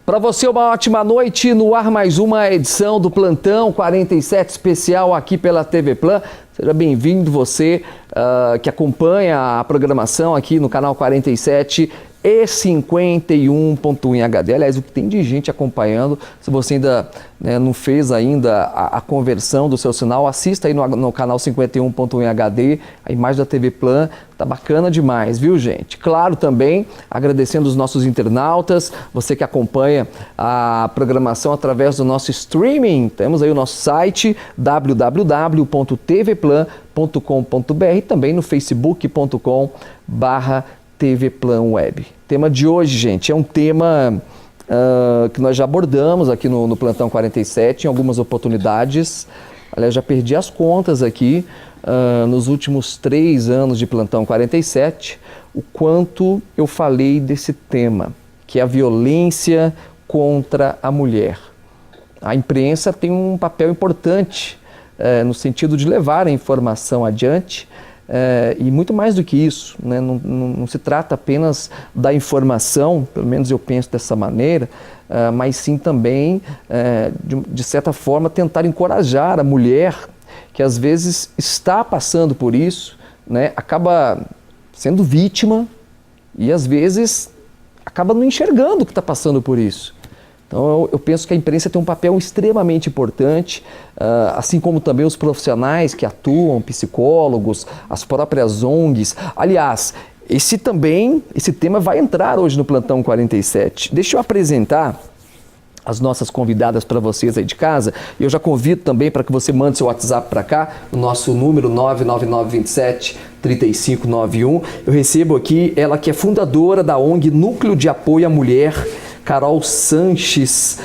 Para você, uma ótima noite. No ar, mais uma edição do Plantão 47 especial aqui pela TV Plan. Seja bem-vindo você que acompanha a programação aqui no canal 47 e 51.1 em HD. Aliás, o que tem de gente acompanhando, se você ainda não fez ainda a conversão do seu sinal, assista aí no canal 51.1 em HD, a imagem da TV Plan, tá bacana demais, viu, gente? Claro, também agradecendo os nossos internautas, você que acompanha a programação através do nosso streaming, temos aí o nosso site www.tvplan.com.br e também no facebook.com/TV Plan Web. Tema de hoje, gente, é um tema que nós já abordamos aqui no Plantão 47 em algumas oportunidades. Aliás, já perdi as contas aqui nos últimos 3 anos de Plantão 47, o quanto eu falei desse tema, que é a violência contra a mulher. A imprensa tem um papel importante no sentido de levar a informação adiante, e muito mais do que isso, né? Não se trata apenas da informação, pelo menos eu penso dessa maneira, mas sim também, de certa forma, tentar encorajar a mulher que às vezes está passando por isso, né? Acaba sendo vítima e às vezes acaba não enxergando que está passando por isso. Então, eu penso que a imprensa tem um papel extremamente importante, assim como também os profissionais que atuam, psicólogos, as próprias ONGs. Aliás, esse tema vai entrar hoje no Plantão 47. Deixa eu apresentar as nossas convidadas para vocês aí de casa. Eu já convido também para que você mande seu WhatsApp para cá, o nosso número 99927-3591. Eu recebo aqui ela que é fundadora da ONG Núcleo de Apoio à Mulher, Carol Sanches,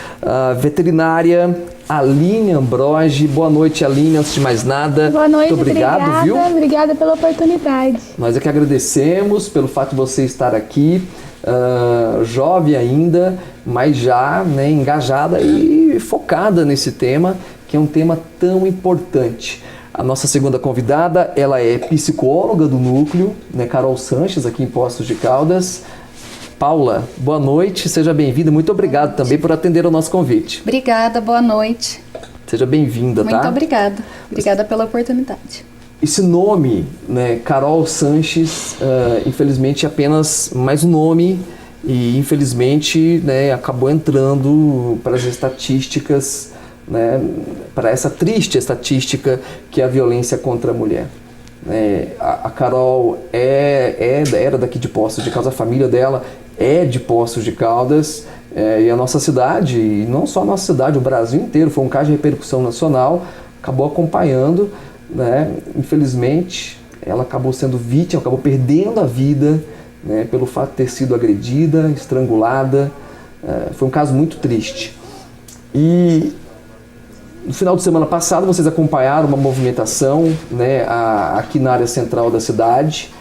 veterinária, Aline Ambrogi. Boa noite, Aline, antes de mais nada. Boa noite, muito obrigado, viu? Obrigada pela oportunidade. Nós é que agradecemos pelo fato de você estar aqui, jovem ainda, mas já engajada e focada nesse tema, que é um tema tão importante. A nossa segunda convidada, ela é psicóloga do Núcleo, Carol Sanches, aqui em Poços de Caldas. Paula, boa noite, seja bem-vinda. Muito obrigado também por atender ao nosso convite. Obrigada, boa noite. Seja bem-vinda, tá? Muito obrigada. Obrigada pela oportunidade. Esse nome, Carol Sanches, infelizmente é apenas mais um nome e infelizmente acabou entrando para as estatísticas, para essa triste estatística que é a violência contra a mulher. A Carol era daqui de Poços de Caldas, a família dela é de Poços de Caldas, e a nossa cidade, e não só a nossa cidade, o Brasil inteiro, foi um caso de repercussão nacional, acabou acompanhando, infelizmente ela acabou sendo vítima, acabou perdendo a vida, pelo fato de ter sido agredida, estrangulada. Foi um caso muito triste. E no final de semana passado vocês acompanharam uma movimentação aqui na área central da cidade,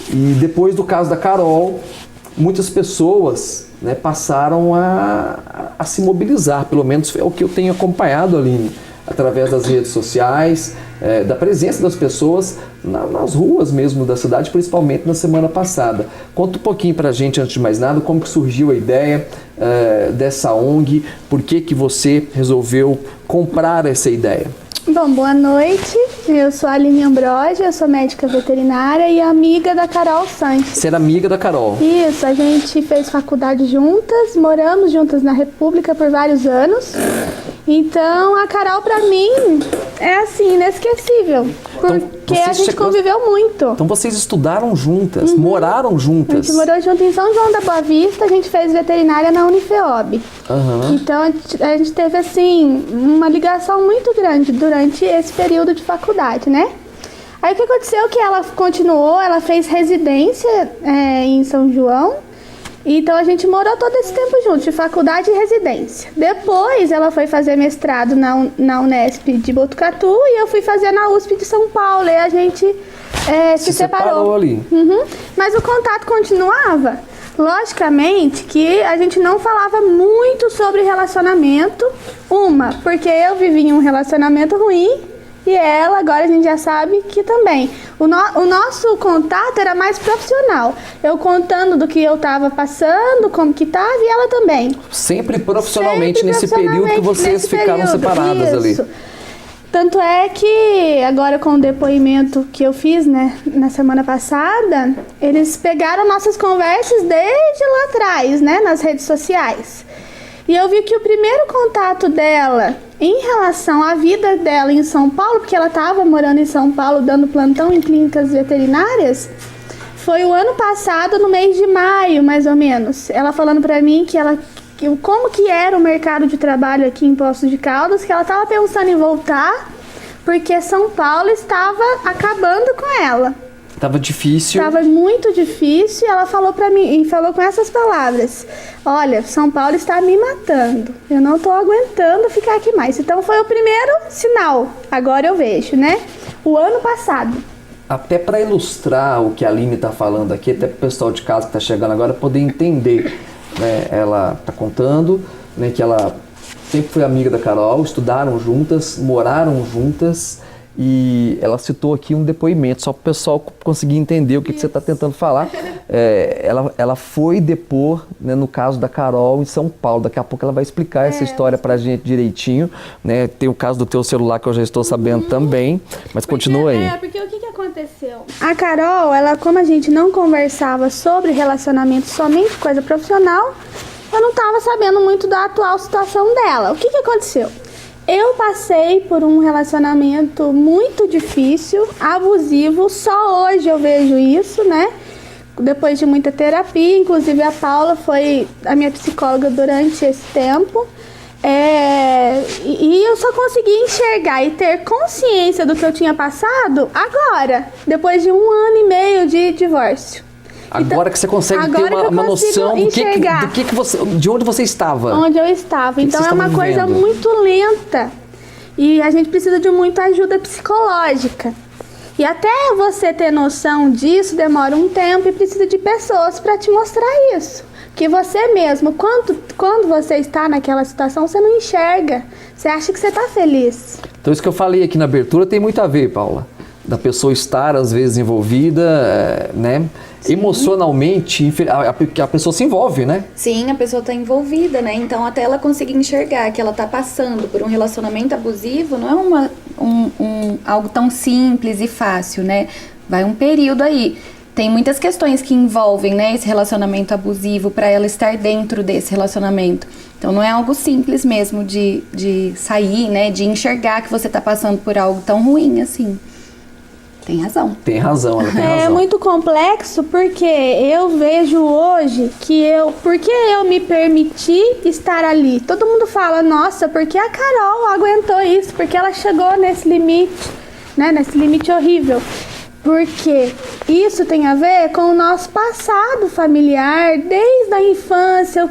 e depois do caso da Carol, muitas pessoas passaram a se mobilizar, pelo menos é o que eu tenho acompanhado, Aline, através das redes sociais, da presença das pessoas nas ruas mesmo da cidade, principalmente na semana passada. Conta um pouquinho pra gente, antes de mais nada, como que surgiu a ideia dessa ONG, por que você resolveu comprar essa ideia? Bom, boa noite, eu sou a Aline Ambrogi, eu sou médica veterinária e amiga da Carol Sanches. Você era amiga da Carol? Isso, a gente fez faculdade juntas, moramos juntas na República por vários anos. Então, a Carol, pra mim, é assim, inesquecível, porque a gente conviveu muito. Então, vocês estudaram juntas, moraram juntas? A gente morou junto em São João da Boa Vista, a gente fez veterinária na Unifeob. Então, a gente teve, assim, uma ligação muito grande durante esse período de faculdade, Aí, o que aconteceu que ela continuou, ela fez residência em São João. Então, a gente morou todo esse tempo junto, de faculdade e residência. Depois, ela foi fazer mestrado na Unesp de Botucatu e eu fui fazer na USP de São Paulo. E a gente se separou ali. Mas o contato continuava. Logicamente que a gente não falava muito sobre relacionamento. Porque eu vivi em um relacionamento ruim e ela, agora a gente já sabe que também. O nosso contato era mais profissional. Eu contando do que eu estava passando, como que estava, e ela também. Sempre profissionalmente nesse período que vocês ficavam separadas ali. Tanto é que agora com o depoimento que eu fiz, né, na semana passada, eles pegaram nossas conversas desde lá atrás, né, nas redes sociais. E eu vi que o primeiro contato dela em relação à vida dela em São Paulo, porque ela estava morando em São Paulo dando plantão em clínicas veterinárias, foi o ano passado, no mês de maio, mais ou menos. Ela falando pra mim como que era o mercado de trabalho aqui em Poços de Caldas, que ela estava pensando em voltar, porque São Paulo estava acabando com ela. Tava difícil. Tava muito difícil, e ela falou pra mim, e falou com essas palavras: olha, São Paulo está me matando, eu não tô aguentando ficar aqui mais. Então foi o primeiro sinal, agora eu vejo, né? O ano passado. Até para ilustrar o que a Aline tá falando aqui, até pro pessoal de casa que tá chegando agora poder entender, né? Ela tá contando, né, que ela sempre foi amiga da Carol, estudaram juntas, moraram juntas, e ela citou aqui um depoimento, só para o pessoal conseguir entender o que você está tentando falar. Ela foi depor, né, no caso da Carol em São Paulo. Daqui a pouco ela vai explicar essa história para a gente direitinho, né? Tem o caso do teu celular que eu já estou sabendo também, mas continua aí. Porque o que aconteceu? A Carol, ela, como a gente não conversava sobre relacionamento, somente coisa profissional, eu não estava sabendo muito da atual situação dela. O que aconteceu? Eu passei por um relacionamento muito difícil, abusivo, só hoje eu vejo isso, né? Depois de muita terapia, inclusive a Paula foi a minha psicóloga durante esse tempo. E eu só consegui enxergar e ter consciência do que eu tinha passado agora, depois de 1 ano e meio de divórcio. Agora então, que você consegue ter uma noção de onde você estava. Onde eu estava. Então é uma coisa muito lenta. E a gente precisa de muita ajuda psicológica. E até você ter noção disso demora um tempo e precisa de pessoas para te mostrar isso. Porque você mesmo, quando você está naquela situação, você não enxerga. Você acha que você está feliz. Então isso que eu falei aqui na abertura tem muito a ver, Paula. Da pessoa estar, às vezes, envolvida, né? Sim. Emocionalmente, a pessoa se envolve, né? Sim, a pessoa está envolvida, né? Então, até ela conseguir enxergar que ela está passando por um relacionamento abusivo, não é algo tão simples e fácil, né? Vai um período aí. Tem muitas questões que envolvem, né, esse relacionamento abusivo para ela estar dentro desse relacionamento. Então, não é algo simples mesmo de sair, né? De enxergar que você está passando por algo tão ruim assim. Tem razão. Tem razão, ela tem razão. É muito complexo porque eu vejo hoje porque eu me permiti estar ali. Todo mundo fala, nossa, porque a Carol aguentou isso, porque ela chegou nesse limite, né, nesse limite horrível. Porque isso tem a ver com o nosso passado familiar, desde a infância,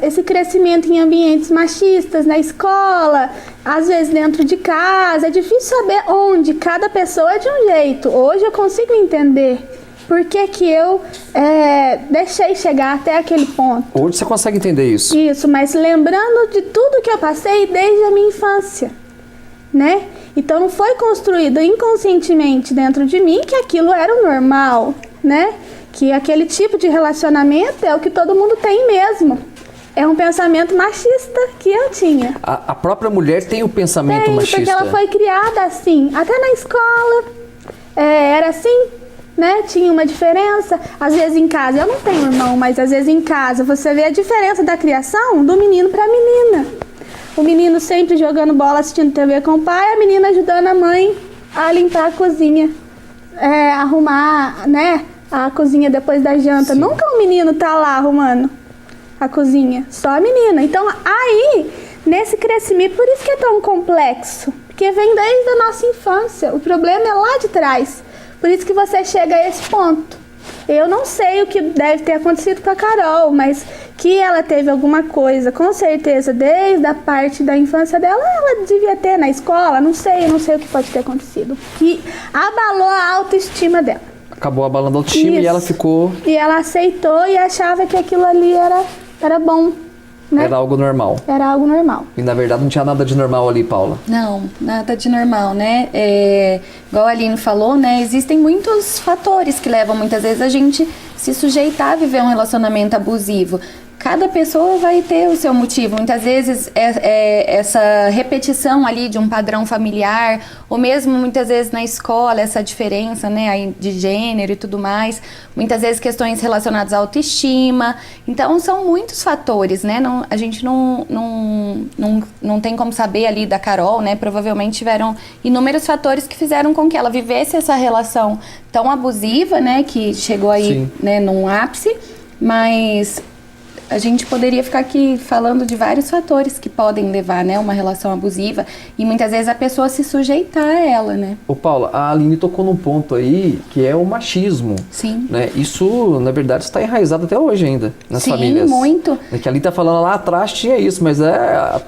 esse crescimento em ambientes machistas, na escola, às vezes dentro de casa. É difícil saber onde, cada pessoa é de um jeito. Hoje eu consigo entender por que eu deixei chegar até aquele ponto. Hoje você consegue entender isso? Isso, mas lembrando de tudo que eu passei desde a minha infância, né? Então foi construído inconscientemente dentro de mim que aquilo era o normal, né? Que aquele tipo de relacionamento é o que todo mundo tem mesmo. É um pensamento machista que eu tinha. A própria mulher tem o pensamento machista. Porque ela foi criada assim. Até na escola era assim, né? Tinha uma diferença. Às vezes em casa, eu não tenho irmão, mas às vezes em casa você vê a diferença da criação do menino para a menina. O menino sempre jogando bola, assistindo TV com o pai, a menina ajudando a mãe a limpar a cozinha, arrumar, né, a cozinha depois da janta. Sim. Nunca o menino tá lá arrumando a cozinha, só a menina. Então aí, nesse crescimento, por isso que é tão complexo, porque vem desde a nossa infância, o problema é lá de trás, por isso que você chega a esse ponto. Eu não sei o que deve ter acontecido com a Carol, mas que ela teve alguma coisa, com certeza, desde a parte da infância dela, ela devia ter na escola, não sei o que pode ter acontecido. Que abalou a autoestima dela. Acabou abalando a autoestima. Isso. E ela ficou... E ela aceitou e achava que aquilo ali era bom. né? Era algo normal. Era algo normal. E na verdade não tinha nada de normal ali, Paula. Não, nada de normal, né? Igual a Aline falou, né? Existem muitos fatores que levam muitas vezes a gente se sujeitar a viver um relacionamento abusivo. Cada pessoa vai ter o seu motivo. Muitas vezes essa repetição ali de um padrão familiar, ou mesmo muitas vezes na escola, essa diferença, né, aí de gênero e tudo mais. Muitas vezes questões relacionadas à autoestima. Então são muitos fatores, né? A gente não tem como saber ali da Carol, né? Provavelmente tiveram inúmeros fatores que fizeram com que ela vivesse essa relação tão abusiva, né? Que chegou aí, né, num ápice, mas a gente poderia ficar aqui falando de vários fatores que podem levar, né, uma relação abusiva e muitas vezes a pessoa se sujeitar a ela, né? Ô Paula, a Aline tocou num ponto aí que é o machismo. Sim. Né? Isso, na verdade, está enraizado até hoje ainda nas famílias. Sim, muito. É que a Aline tá falando lá atrás tinha isso, mas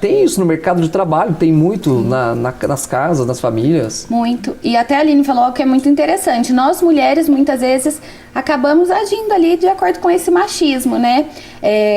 tem isso no mercado de trabalho, tem muito nas casas, nas famílias. Muito. E até a Aline falou algo que é muito interessante. Nós mulheres, muitas vezes, acabamos agindo ali de acordo com esse machismo, né?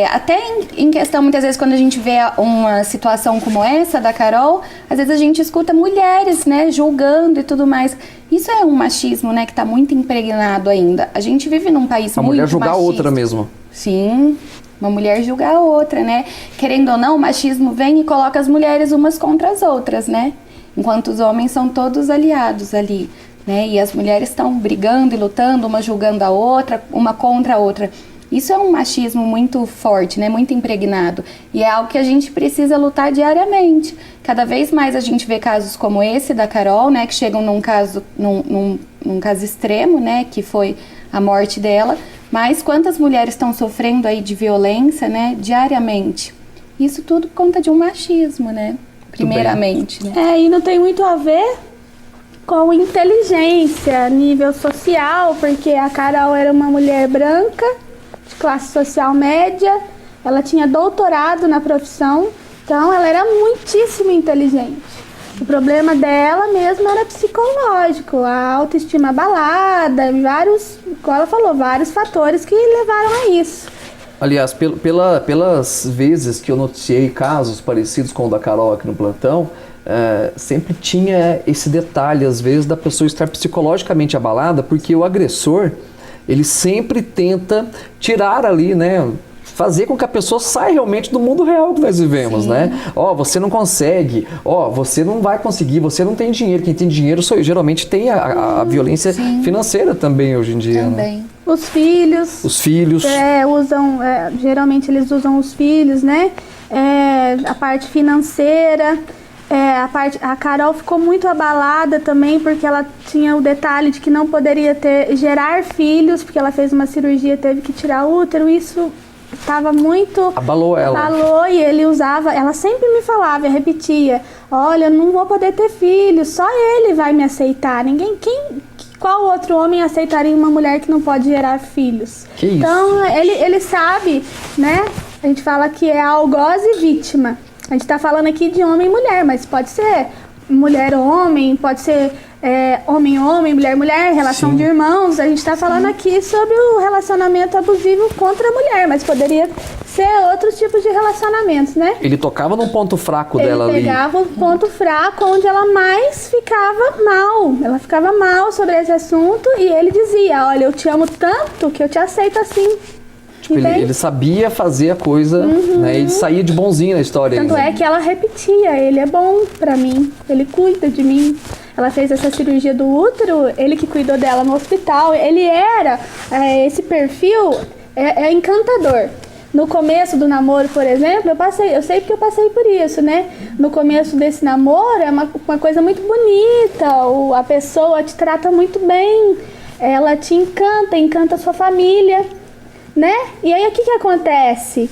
Até em questão, muitas vezes, quando a gente vê uma situação como essa da Carol, às vezes a gente escuta mulheres, né, julgando e tudo mais. Isso é um machismo, né, que está muito impregnado ainda. A gente vive num país muito machista. A mulher julgar a outra mesmo. Sim, uma mulher julgar a outra, né? Querendo ou não, o machismo vem e coloca as mulheres umas contra as outras, né? Enquanto os homens são todos aliados ali, né? E as mulheres estão brigando e lutando, uma julgando a outra, uma contra a outra. Isso é um machismo muito forte, né? Muito impregnado. E é algo que a gente precisa lutar diariamente. Cada vez mais a gente vê casos como esse da Carol, né? Que chegam num caso extremo, né? Que foi a morte dela. Mas quantas mulheres estão sofrendo aí de violência, né? Diariamente. Isso tudo por conta de um machismo, né? Primeiramente, né? E não tem muito a ver com inteligência, nível social, porque a Carol era uma mulher branca, de classe social média, ela tinha doutorado na profissão, então ela era muitíssimo inteligente. O problema dela mesmo era psicológico, a autoestima abalada, como ela falou, vários fatores que levaram a isso. Aliás, pelas vezes que eu noticiei casos parecidos com o da Carol aqui no plantão, sempre tinha esse detalhe, às vezes, da pessoa estar psicologicamente abalada, porque o agressor, ele sempre tenta tirar ali, né, fazer com que a pessoa saia realmente do mundo real que nós vivemos, né? Você não consegue, você não vai conseguir, você não tem dinheiro. Quem tem dinheiro geralmente tem a violência financeira também hoje em dia. Também. Né? Os filhos. Geralmente eles usam os filhos, né? A parte financeira. A Carol ficou muito abalada também porque ela tinha o detalhe de que não poderia gerar filhos, porque ela fez uma cirurgia, teve que tirar o útero. Isso estava muito... Abalou ela. Abalou, e ele usava... Ela sempre me falava, repetia, olha, eu não vou poder ter filhos, só ele vai me aceitar. Qual outro homem aceitaria uma mulher que não pode gerar filhos? Que isso? Então, ele sabe, né? A gente fala que é algoz e vítima. A gente tá falando aqui de homem e mulher, mas pode ser mulher-homem, pode ser homem-homem, mulher-mulher, relação de irmãos. A gente tá falando aqui sobre o relacionamento abusivo contra a mulher, mas poderia ser outros tipos de relacionamentos, né? Ele tocava num ponto fraco dela ali. Ele pegava o ponto fraco onde ela mais ficava mal. Ela ficava mal sobre esse assunto e ele dizia, olha, eu te amo tanto que eu te aceito assim. Tipo, ele sabia fazer a coisa, né? Ele saía de bonzinho na história. Tanto é que ela repetia, ele é bom pra mim, ele cuida de mim. Ela fez essa cirurgia do útero, ele que cuidou dela no hospital. Ele era, esse perfil é encantador. No começo do namoro, por exemplo, eu sei porque eu passei por isso, né? No começo desse namoro é uma coisa muito bonita, a pessoa te trata muito bem, ela te encanta a sua família, né? E aí o que acontece?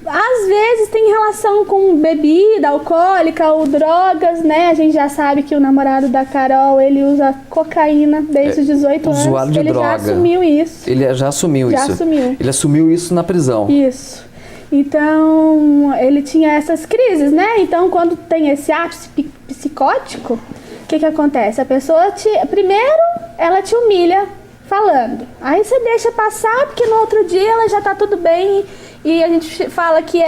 Às vezes tem relação com bebida alcoólica ou drogas, né? A gente já sabe que o namorado da Carol, ele usa cocaína desde os 18 anos. Usuário de droga. Já assumiu isso. Ele já assumiu isso. Ele assumiu isso na prisão. Isso. Então, ele tinha essas crises, né? Então, quando tem esse ápice psicótico, o que acontece? A pessoa primeiro, ela te humilha falando. Aí você deixa passar, porque no outro dia ela já tá tudo bem e a gente fala que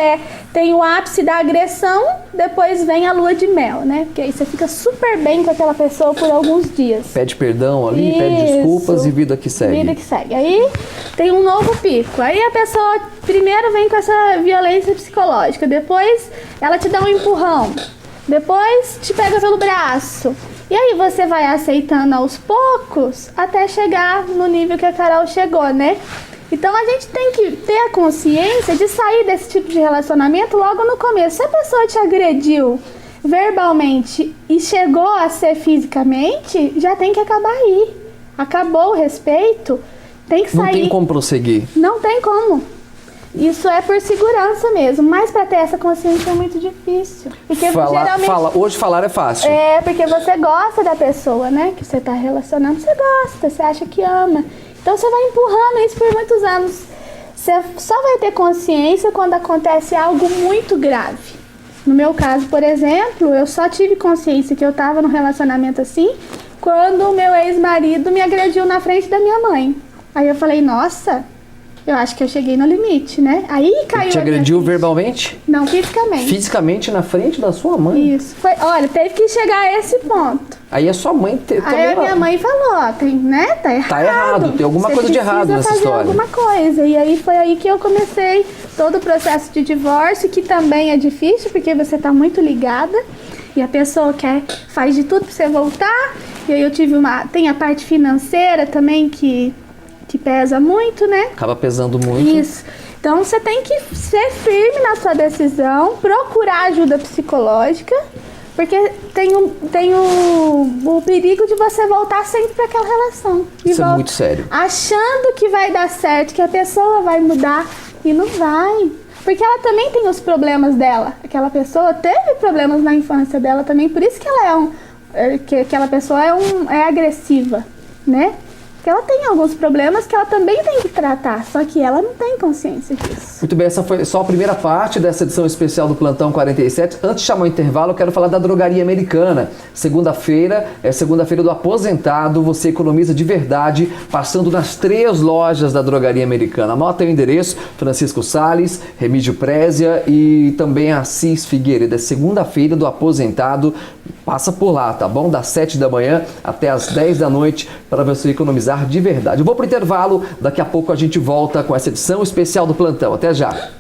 tem o ápice da agressão, depois vem a lua de mel, né? Porque aí você fica super bem com aquela pessoa por alguns dias. Pede perdão ali, pede desculpas e vida que segue. Vida que segue. Aí tem um novo pico. Aí a pessoa primeiro vem com essa violência psicológica, depois ela te dá um empurrão, depois te pega pelo braço. E aí você vai aceitando aos poucos até chegar no nível que a Carol chegou, né? Então a gente tem que ter a consciência de sair desse tipo de relacionamento logo no começo. Se a pessoa te agrediu verbalmente e chegou a ser fisicamente, já tem que acabar aí. Acabou o respeito, tem que sair. Não tem como prosseguir. Não tem como. Isso é por segurança mesmo, mas para ter essa consciência é muito difícil. Porque geralmente... Hoje falar é fácil. É, porque você gosta da pessoa, né? Que você tá relacionando, você gosta, você acha que ama. Então você vai empurrando isso por muitos anos. Você só vai ter consciência quando acontece algo muito grave. No meu caso, por exemplo, eu só tive consciência que eu tava num relacionamento assim quando o meu ex-marido me agrediu na frente da minha mãe. Aí eu falei, nossa... Eu acho que eu cheguei no limite, né? Aí caiu. Ele te agrediu verbalmente? Não, fisicamente. Fisicamente na frente da sua mãe? Isso. Olha, teve que chegar a esse ponto. Aí a sua mãe também... Aí a minha mãe falou, ó, tá errado. Tá errado, tem alguma coisa de errado nessa história. Alguma coisa. E aí foi aí que eu comecei todo o processo de divórcio, que também é difícil, porque você tá muito ligada. E a pessoa faz de tudo pra você voltar. E aí eu tem a parte financeira também que pesa muito, né? Acaba pesando muito. Isso. Então você tem que ser firme na sua decisão, procurar ajuda psicológica, porque tem o perigo de você voltar sempre para aquela relação. Isso é muito sério. Achando que vai dar certo, que a pessoa vai mudar, e não vai. Porque ela também tem os problemas dela. Aquela pessoa teve problemas na infância dela também, por isso que ela que aquela pessoa é agressiva, né? Porque ela tem alguns problemas que ela também tem que tratar, só que ela não tem consciência disso. Muito bem, essa foi só a primeira parte dessa edição especial do Plantão 47. Antes de chamar o intervalo, eu quero falar da Drogaria Americana. Segunda-feira é segunda-feira do aposentado, você economiza de verdade, passando nas 3 lojas da Drogaria Americana. Anota o endereço, Francisco Salles, Remídio Prézia e também Assis Figueiredo. É segunda-feira do aposentado, passa por lá, tá bom? Das 7 da manhã até as 10 da noite, para você economizar de verdade. Eu vou pro intervalo, daqui a pouco a gente volta com essa edição especial do Plantão. Até já!